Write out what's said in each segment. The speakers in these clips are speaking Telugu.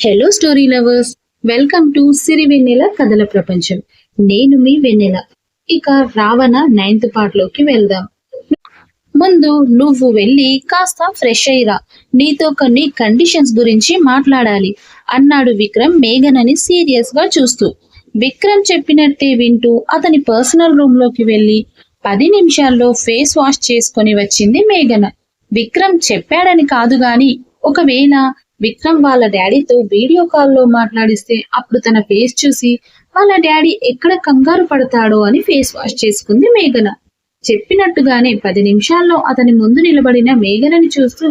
Hello story lovers, welcome to Siri Vennela కథల ప్రపంచం. నేను మీ వెన్నెల. ఇక రావణ 9th పార్ట్లోకి వెళ్దాం. ముందు నువ్వు వెళ్ళి కాస్త ఫ్రెష్ అయ్యిరా, నీతో కొన్ని కండిషన్స్ గురించి మాట్లాడాలి అన్నాడు విక్రమ్ మేఘనని సీరియస్ గా చూస్తూ. విక్రమ్ చెప్పినట్టే వింటూ అతని పర్సనల్ రూమ్ లోకి వెళ్ళి 10 నిమిషాల్లో ఫేస్ వాష్ చేసుకొని వచ్చింది మేఘన. విక్రమ్ చెప్పాడని కాదు గాని, ఒకవేళ విక్రమ్ వాళ్ళ డాడీతో వీడియో కాల్లో మాట్లాడిస్తే అప్పుడు తన ఫేస్ చూసి వాళ్ళ డాడీ ఎక్కడ కంగారు పడతాడో అని ఫేస్ వాష్ చేసుకుంది మేఘన. చెప్పినట్టుగానే 10 నిమిషాల్లో అతని ముందు నిలబడిన మేఘనని చూస్తూ,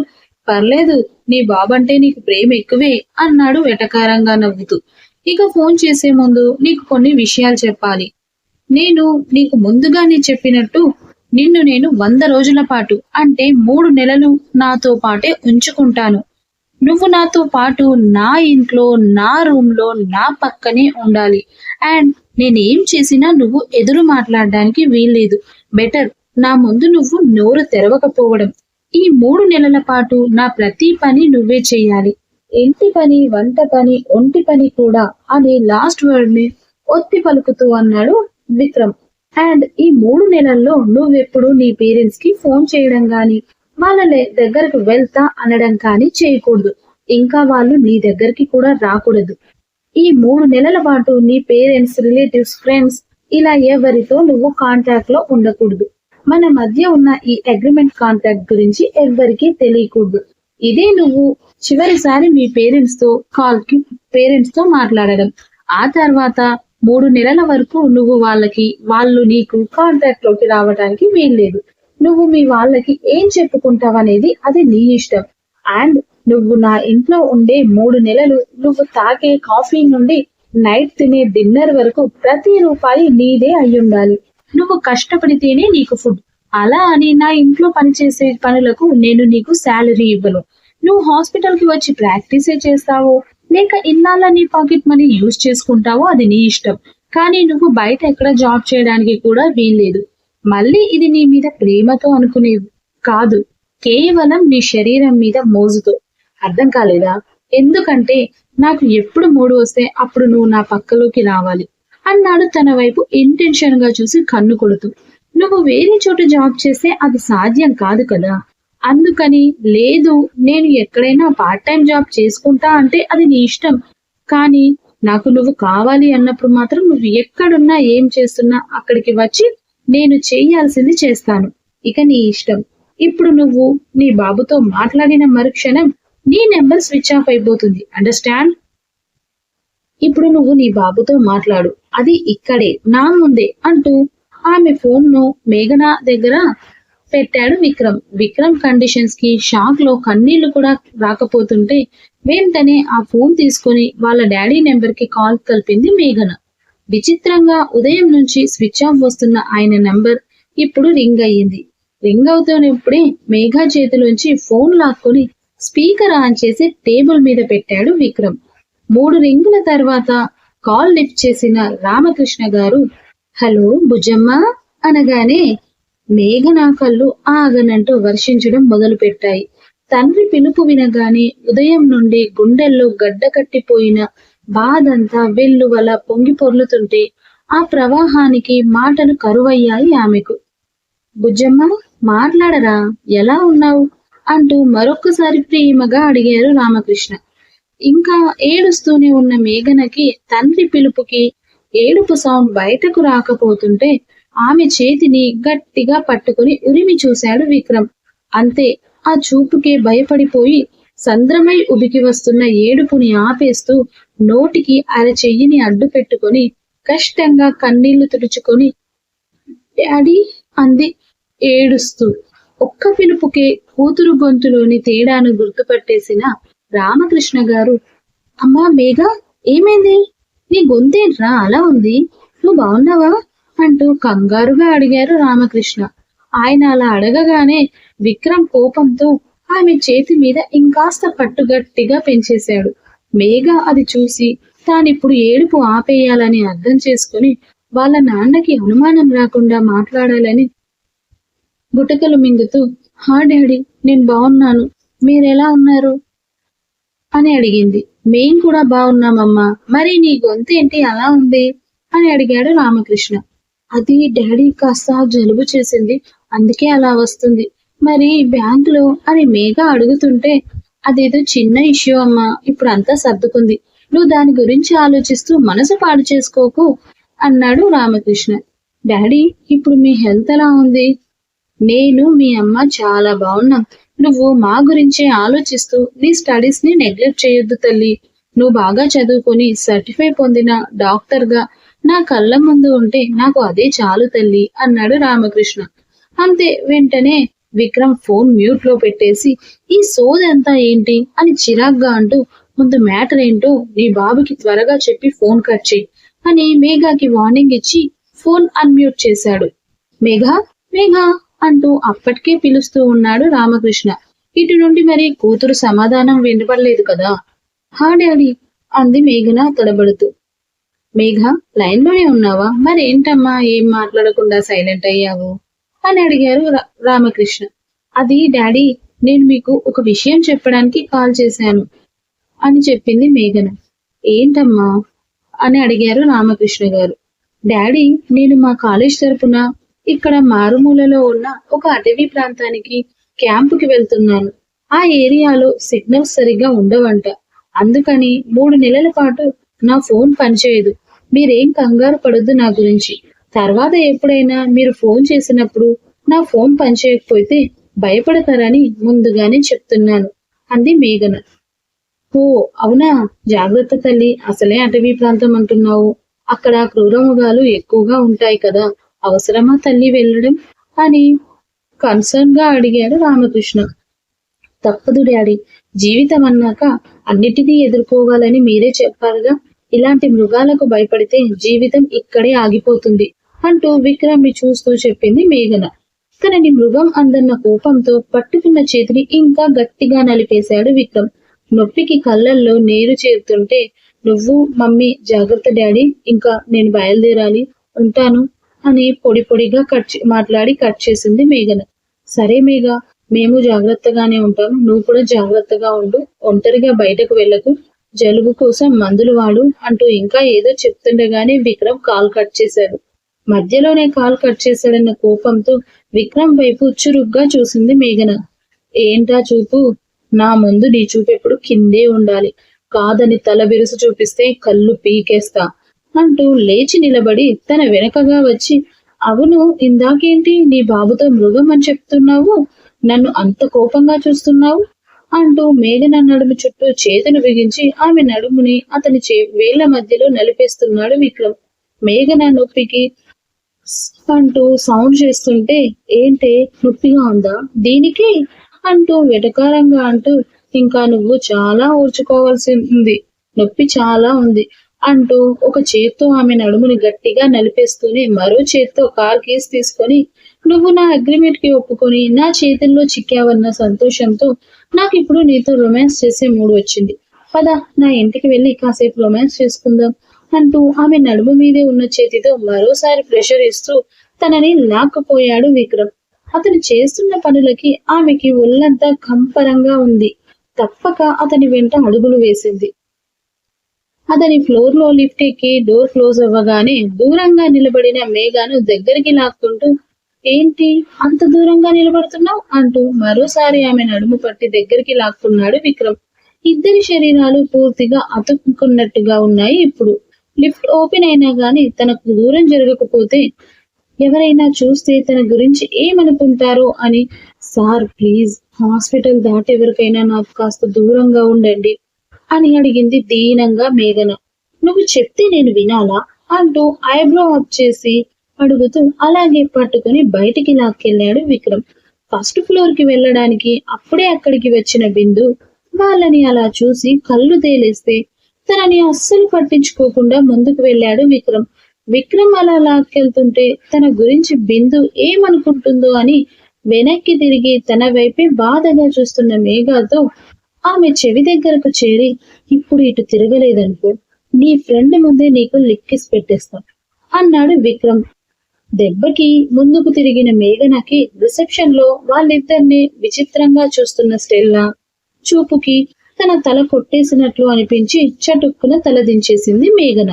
పర్లేదు, నీ బాబంటే నీకు ప్రేమ ఎక్కువే అన్నాడు వెటకారంగా నవ్వుతూ. ఇక ఫోన్ చేసే ముందు నీకు కొన్ని విషయాలు చెప్పాలి. నేను నీకు ముందుగానే చెప్పినట్టు నిన్ను నేను 100 రోజుల పాటు అంటే 3 నెలలు నాతో పాటే ఉంచుకుంటాను. నువ్వు నాతో పాటు నా ఇంట్లో, నా రూమ్ లో, నా పక్కనే ఉండాలి. అండ్ నేనేం చేసినా నువ్వు ఎదురు మాట్లాడడానికి వీల్లేదు. బెటర్ నా ముందు నువ్వు నోరు తెరవకపోవడం. ఈ 3 నెలల పాటు నా ప్రతి పని నువ్వే చెయ్యాలి. ఇంటి పని, వంట పని, ఒంటి పని కూడా అనే లాస్ట్ వర్డ్ ని ఒత్తి పలుకుతూ అన్నాడు విక్రమ్. అండ్ ఈ 3 నెలల్లో నువ్వెప్పుడు నీ పేరెంట్స్ కి ఫోన్ చేయడం గాని, వాళ్ళ దగ్గరకు వెళ్తా అనడం కానీ చేయకూడదు. ఇంకా వాళ్ళు నీ దగ్గరికి కూడా రాకూడదు. ఈ 3 నెలల పాటు నీ పేరెంట్స్, రిలేటివ్స్, ఫ్రెండ్స్ ఇలా ఎవరితో నువ్వు కాంటాక్ట్ లో ఉండకూడదు. మన మధ్య ఉన్న ఈ అగ్రిమెంట్ కాంట్రాక్ట్ గురించి ఎవ్వరికీ తెలియకూడదు. ఇదే నువ్వు చివరిసారి మీ పేరెంట్స్ తో మాట్లాడడం. ఆ తర్వాత 3 నెలల వరకు నువ్వు వాళ్ళు నీకు కాంటాక్ట్ లోకి రావడానికి వీల్లేదు. నువ్వు మీ వాళ్ళకి ఏం చెప్పుకుంటావనేది అది నీ ఇష్టం. అండ్ నువ్వు నా ఇంట్లో ఉండే 3 నెలలు నువ్వు తాగే కాఫీ నుండి నైట్ తినే డిన్నర్ వరకు ప్రతి రూపాయి నీదే అయ్యుండాలి. నువ్వు కష్టపడితేనే నీకు ఫుడ్. అలా అని నా ఇంట్లో పనిచేసే పనులకు నేను నీకు శాలరీ ఇవ్వను. నువ్వు హాస్పిటల్ కి వచ్చి ప్రాక్టీసే చేస్తావో లేక ఇన్నాళ్ళ నీ పాకెట్ మనీ యూజ్ చేసుకుంటావో అది నీ ఇష్టం. కానీ నువ్వు బయట ఎక్కడ జాబ్ చేయడానికి కూడా వీల్లేదు. మళ్ళీ ఇది నీ మీద ప్రేమతో అనుకునేది కాదు, కేవలం నీ శరీరం మీద మోజుతో. అర్థం కాలేదా? ఎందుకంటే నాకు ఎప్పుడు మూడు వస్తే అప్పుడు నువ్వు నా పక్కలోకి రావాలి అన్నాడు తన వైపు ఇంటెన్షన్ గా చూసి కన్ను కొడుతూ. నువ్వు వేరే చోట జాబ్ చేస్తే అది సాధ్యం కాదు కదా. అందుకని లేదు, నేను ఎక్కడైనా పార్ట్ టైం జాబ్ చేసుకుంటా అంటే అది నీ ఇష్టం. కానీ నాకు నువ్వు కావాలి అన్నప్పుడు మాత్రం నువ్వు ఎక్కడున్నా ఏం చేస్తున్నా అక్కడికి వచ్చి నేను చేయాల్సింది చేస్తాను. ఇక నీ ఇష్టం. ఇప్పుడు నువ్వు నీ బాబుతో మాట్లాడిన మరుక్షణం నీ నెంబర్ స్విచ్ ఆఫ్ అయిపోతుంది. అండర్స్టాండ్? ఇప్పుడు నువ్వు నీ బాబుతో మాట్లాడు, అది ఇక్కడే నా ముందే అంటూ ఆమె ఫోన్ ను మేఘన దగ్గర పెట్టాడు విక్రమ్. విక్రమ్ కండిషన్స్ కి షాక్ లో కన్నీళ్లు కూడా రాకపోతుంటే వెంటనే ఆ ఫోన్ తీసుకుని వాళ్ళ డాడీ నెంబర్ కి కాల్ కలిపింది మేఘన. విచిత్రంగా ఉదయం నుంచి స్విచ్ ఆఫ్ వస్తున్న ఆయన నంబర్ ఇప్పుడు రింగ్ అయ్యింది. రింగ్ అవుతున్నప్పుడే మేఘ చేతిలోంచి ఫోన్ లాక్కొని స్పీకర్ ఆన్ చేసి టేబుల్ మీద పెట్టాడు విక్రమ్. 3 రింగుల తర్వాత కాల్ లిఫ్ట్ చేసిన రామకృష్ణ గారు, హలో బుజ్జమ్మ అనగానే మేఘన కళ్ళు ఆగనంటూ వర్షించడం మొదలు పెట్టాయి. తండ్రి పిలుపు వినగానే ఉదయం నుండి గుండెల్లో గడ్డ కట్టిపోయిన బాధంతా వెల్లువల పొంగి పొర్లుతుంటే ఆ ప్రవాహానికి మాటలు కరువయ్యాయి ఆమెకు. బుజ్జమ్మ మాట్లాడరా, ఎలా ఉన్నావు అంటూ మరొక్కసారి ప్రేమగా అడిగారు రామకృష్ణ. ఇంకా ఏడుస్తూనే ఉన్న మేఘనకి తండ్రి పిలుపుకి ఏడుపు సౌండ్ బయటకు రాకపోతుంటే ఆమె చేతిని గట్టిగా పట్టుకుని ఉరిమి చూశాడు విక్రమ్. అంతే, ఆ చూపుకే భయపడిపోయి సంద్రమై ఉబికి వస్తున్న ఏడుపుని ఆపేస్తూ నోటికి అరచెయ్యిని అడ్డు పెట్టుకొని కష్టంగా కన్నీళ్లు తుడుచుకొని డాడీ అంది ఏడుస్తూ. ఒక్క పిలుపుకే కూతురు గొంతులోని తేడాను గుర్తుపట్టేసిన రామకృష్ణ గారు, అమ్మా మేఘ, ఏమైంది? నీ గొంతేంట్రా అలా ఉంది? నువ్వు బాగున్నావా అంటూ కంగారుగా అడిగారు రామకృష్ణ. ఆయన అలా అడగగానే విక్రమ్ కోపంతో ఆమె చేతి మీద ఇంకాస్త పట్టుగట్టిగా పెంచేశాడు. మేఘ అది చూసి తానిప్పుడు ఏడుపు ఆపేయాలని అర్థం చేసుకుని వాళ్ళ నాన్నకి అనుమానం రాకుండా మాట్లాడాలని గుటకలు మింగుతూ, హా డాడీ, నేను బాగున్నాను, మీరెలా ఉన్నారు అని అడిగింది. మేం కూడా బాగున్నామమ్మా. మరి నీ గొంతు ఏంటి అలా ఉంది అని అడిగాడు రామకృష్ణ. అది డాడీ కాస్త జలుబు చేసింది, అందుకే అలా వస్తుంది. మరి బ్యాంకులో అని మేఘ అడుగుతుంటే, అదేదో చిన్న ఇష్యూ అమ్మా, ఇప్పుడు అంతా సర్దుకుంది. నువ్వు దాని గురించి ఆలోచిస్తూ మనసు పాడు చేసుకోకు అన్నాడు రామకృష్ణ. డాడీ, ఇప్పుడు మీ హెల్త్ ఎలా ఉంది? నేను మీ అమ్మ చాలా బాగున్నాం. నువ్వు మా గురించే ఆలోచిస్తూ నీ స్టడీస్ ని నెగ్లెక్ట్ చేయొద్దు తల్లి. నువ్వు బాగా చదువుకొని సర్టిఫై పొందిన డాక్టర్ గా నా కళ్ళ ముందు ఉంటే నాకు అదే చాలు తల్లి అన్నాడు రామకృష్ణ. అంతే, వెంటనే విక్రమ్ ఫోన్ మ్యూట్ లో పెట్టేసి ఈ సోదంతా ఏంటి అని చిరాగ్గా అంటూ, ముందు మ్యాటర్ ఏంటో నీ బాబుకి త్వరగా చెప్పి ఫోన్ కట్ చేయి అని మేఘాకి వార్నింగ్ ఇచ్చి ఫోన్ అన్మ్యూట్ చేశాడు. మేఘా, మేఘా అంటూ అప్పటికే పిలుస్తూ ఉన్నాడు రామకృష్ణ. ఇటు నుండి మరి కూతురు సమాధానం వినపడలేదు కదా. హా డాడీ అంది మేఘన తడబడుతూ. మేఘ, లైన్ లోనే ఉన్నావా? మరేంటమ్మా ఏం మాట్లాడకుండా సైలెంట్ అయ్యావు అని అడిగారు రామకృష్ణ. అది డాడీ, నేను మీకు ఒక విషయం చెప్పడానికి కాల్ చేశాను అని చెప్పింది మేఘన. ఏంటమ్మా అని అడిగారు రామకృష్ణ గారు. డాడీ, నేను మా కాలేజ్ తరపున ఇక్కడ మారుమూలలో ఉన్న ఒక అటవీ ప్రాంతానికి క్యాంపుకి వెళ్తున్నాను. ఆ ఏరియాలో సిగ్నల్స్ సరిగ్గా ఉండవంట. అందుకని 3 నెలల పాటు నా ఫోన్ పనిచేయదు. మీరేం కంగారు పడొద్దు నా గురించి. తర్వాత ఎప్పుడైనా మీరు ఫోన్ చేసినప్పుడు నా ఫోన్ పనిచేయకపోతే భయపడతారని ముందుగానే చెప్తున్నాను అంది మేఘన. ఓ అవునా, జాగ్రత్త తల్లి. అసలే అటవీ ప్రాంతం అంటున్నావు, అక్కడ క్రూరమృగాలు ఎక్కువగా ఉంటాయి కదా. అవసరమా తల్లి వెళ్ళడం అని కన్సర్న్ గా అడిగాడు రామకృష్ణ. తప్పదు డాడీ, జీవితం అన్నాక అన్నిటినీ ఎదుర్కోవాలని మీరే చెప్పారుగా. ఇలాంటి మృగాలకు భయపడితే జీవితం ఇక్కడే ఆగిపోతుంది అంటూ విక్రమ్ ని చూస్తూ చెప్పింది మేఘన. తనని మృగం అందన్న కోపంతో పట్టుకున్న చేతిని ఇంకా గట్టిగా నలిపేశాడు విక్రమ్. నొప్పికి కళ్ళల్లో నీరు చేరుతుంటే, నువ్వు మమ్మీ జాగ్రత్త డాడీ, ఇంకా నేను బయలుదేరాలి, ఉంటాను అని పొడి పొడిగా మాట్లాడి కట్ చేసింది మేఘన. సరే మేఘ, మేము జాగ్రత్తగానే ఉంటాం, నువ్వు కూడా జాగ్రత్తగా ఉండు, ఒంటరిగా బయటకు వెళ్ళకు, జలుబు కోసం మందులు వాడు అంటూ ఇంకా ఏదో చెప్తుండగానే విక్రమ్ కాల్ కట్ చేశాడు. మధ్యలోనే కాల్ కట్ చేశాడన్న కోపంతో విక్రమ్ వైపు చురుగ్గా చూసింది మేఘన. ఏంటా చూపు? నా ముందు నీ చూపెప్పుడు కిందే ఉండాలి, కాదని తల బిరుసు చూపిస్తే కళ్ళు పీకేస్తా అంటూ లేచి నిలబడి తన వెనకగా వచ్చి, అవును ఇందాకేంటి నీ బాబుతో మృగం అని చెప్తున్నావు, నన్ను అంత కోపంగా చూస్తున్నావు అంటూ మేఘన నడుము చుట్టూ చేతులు బిగించి ఆమె నడుముని అతని వేళ్ల మధ్యలో నలిపేస్తున్నాడు విక్రమ్. మేఘన నొప్పికి అంటూ సౌండ్ చేస్తుంటే, ఏంటే నొప్పిగా ఉందా దీనికి అంటూ వెటకారంగా అంటూ, ఇంకా నువ్వు చాలా ఓర్చుకోవాల్సి ఉంది, నొప్పి చాలా ఉంది అంటూ ఒక చేత్తో ఆమె నడుముని గట్టిగా నలిపేస్తూనే మరో చేత్తో కార్ కీస్ తీసుకొని, నువ్వు నా అగ్రిమెంట్ కి ఒప్పుకొని నా చేతుల్లో చిక్కావన్న సంతోషంతో నాకిప్పుడు నీతో రొమాన్స్ చేసే మూడు వచ్చింది. పద నా ఇంటికి వెళ్ళి కాసేపు రొమాన్స్ చేసుకుందాం అంటూ ఆమె నడుము మీదే ఉన్న చేతితో మరోసారి ప్రెషర్ ఇస్తూ తనని లాక్కుపోయాడు విక్రమ్. అతను చేస్తున్న పనులకి ఆమెకి ఒళ్ళంతా కంపరంగా ఉంది. తప్పక అతని వెంట అడుగులు వేసింది. అతని ఫ్లోర్ లో లిఫ్ట్ ఎక్కి డోర్ క్లోజ్ అవ్వగానే దూరంగా నిలబడిన మేఘాను దగ్గరికి లాక్కుంటూ, ఏంటి అంత దూరంగా నిలబడుతున్నావు అంటూ మరోసారి ఆమె నడుము పట్టి దగ్గరికి లాక్కున్నాడు విక్రమ్. ఇద్దరి శరీరాలు పూర్తిగా అతుక్కున్నట్టుగా ఉన్నాయి. ఇప్పుడు లిఫ్ట్ ఓపెన్ అయినా గాని తనకు దూరం జరగకపోతే ఎవరైనా చూస్తే తన గురించి ఏమనుకుంటారో అని, సార్ ప్లీజ్ హాస్పిటల్ దాటి ఎవరికైనా నాకు కాస్త దూరంగా ఉండండి అని అడిగింది దీనంగా మేఘన. నువ్వు చెప్తే నేను వినాలా అంటూ ఐబ్రో అప్ చేసి అడుగుతూ అలాగే పట్టుకుని బయటికి లాక్కెళ్ళాడు విక్రమ్. ఫస్ట్ ఫ్లోర్ కి వెళ్ళడానికి అప్పుడే అక్కడికి వచ్చిన బిందు వాళ్ళని అలా చూసి కళ్ళు తేలేస్తే తనని అస్సలు పట్టించుకోకుండా ముందుకు వెళ్ళాడు విక్రమ్. విక్రమ్ అలా లాక్కెళ్తుంటే తన గురించి బిందు ఏమనుకుంటుందో అని వెనక్కి తిరిగి తన వైపే బాధగా చూస్తున్న మేఘాతో ఆమె చెవి దగ్గరకు చేరి, ఇప్పుడు ఇటు తిరగలేదనుకో నీ ఫ్రెండ్ ముందే నీకు లిక్కిస్ పెట్టేస్తా అన్నాడు విక్రమ్. దెబ్బకి ముందుకు తిరిగిన మేఘనకి రిసెప్షన్ లో వాళ్ళిద్దరిని విచిత్రంగా చూస్తున్న స్టెల్లా చూపుకి తన తల కొట్టేసినట్లు అనిపించి చటుక్కున తల దించేసింది మేఘన.